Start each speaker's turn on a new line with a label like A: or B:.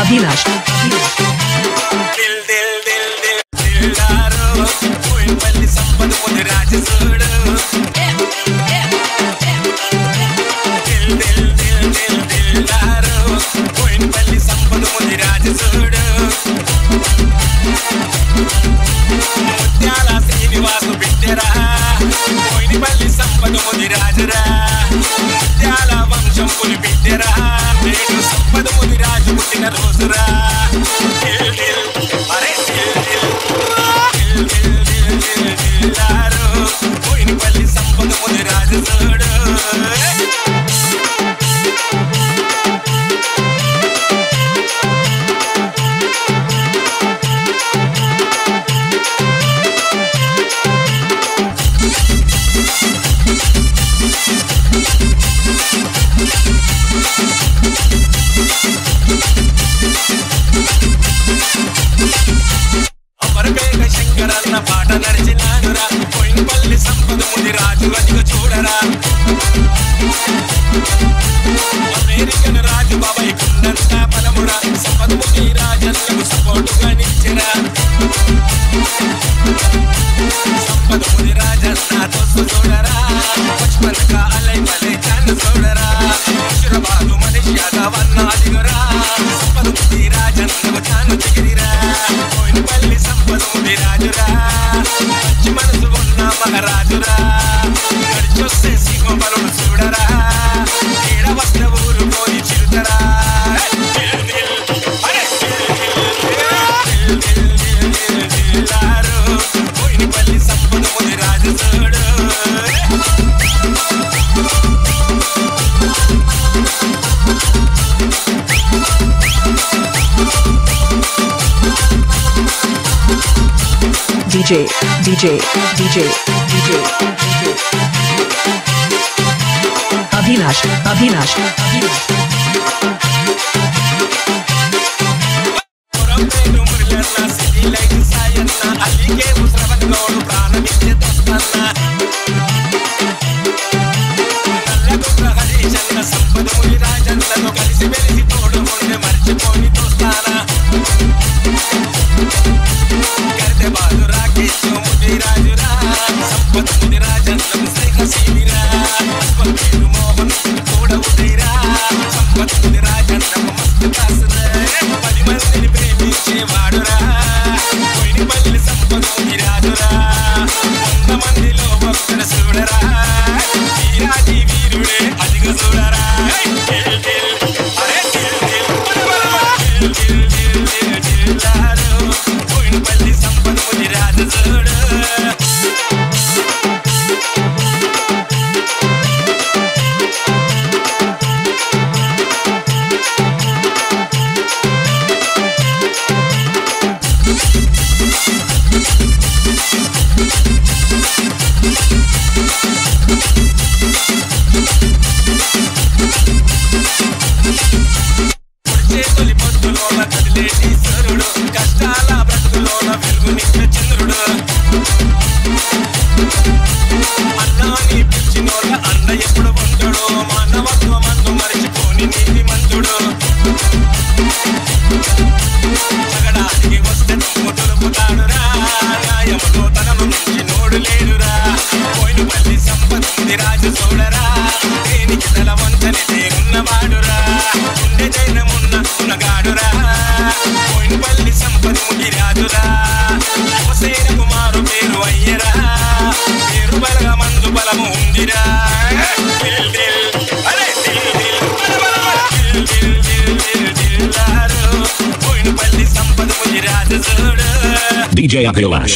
A: Avinash.
B: Srinivasu బిడ్డరా కోయినపల్లి సంపద ముదిరాజురా ముత్యాల వంశం పులి బిడ్డరా నేడు సంపద ముదిరాజు పుట్టిన రోజురా కోయినపల్లి సంపద ముదిరాజు చూడు అమరపేట శంకరన్న పాట నడిచినాడురా కోయినపల్లి సంపద ముదిరాజు అదిగో చూడరా అమెరికన్ రాజు బాబాయ్ కుండంత బలమురా సంపద ముదిరాజన్నకు సపోర్టుగా నిలిచెరా సంపద ముదిరాజన్న దోస్తు చూడరా బచ్పన్ కా అలై మలై చాన్ చూడరా హైదరాబాదు మలేషియాగా వన్న అదిగరా సంపద ముదిరాజన్నకు చాను చిగిరిరా కోయినపల్లి సంపద ముదిరాజురా మంచి మనసు ఉన్న మహారాజురా గడిచొస్తే సింహబలుడు చూడరా ఏడ వస్త్ర ఊరు పోని చిరుతరా కోయినపల్లి సంపద ముదిరాజు చూడు
A: DJ Avinash
B: అలిగే ముసలవన్నోడు ప్రాణమిచ్చే దోస్తన్న నల్లగుట్ల హరీశన్న సంపద ముదిరాజన్నతో కలిసి వెలిసి తోడు ఉండే మర్చిపోని దోస్తానా గర్దె బాలు రాకేష్ ముదిరాజురా సంపద ముదిరాజన్నకు శ్రీహసీనిరా పేరు మోహన్ కూడా ఉదయరా సంపద ముదిరాజన్నకు మస్తు కాసురా 10 మందిని ప్రేమించేవాడురా కోయినపల్లి సంపద ముదిరాజురా 100 మందిలో ఒక్కడు చూడరా వీరాజీ వీరుడే అదిగో చూడరా కోయినపల్లి సంపద ముదిరాజు చూడు తొలి పొద్దులోన కదిలేటి సరుడు కష్టాల బ్రతుకులోన వెలుగునిచ్చే చంద్రుడు అన్నాని పిలిచినోళ్ళ అన్న ఎప్పుడు ఉంటాడో మానవత్వమందు మరిచిపోని నీతి మంతుడు జగడానికి వస్తే తుమ్ము తులుపుతాడురా న్యాయముతో తనను మించి నోడు లేడురా కోయినపల్లి సంపద ముదిరాజు చూడరా దేనికి తల వంచని ఉన్నవాడురా గుండె జైనమున్న ఉన్నగాడురా కోయినపల్లి సంపద ముదిరాజురా యువసేన కుమారు పేరు అయ్యరా పేరు బలగా మందు బలము ఉందిరా కోయినపల్లి సంపద ముదిరాజు చూడు
C: DJ Avinash.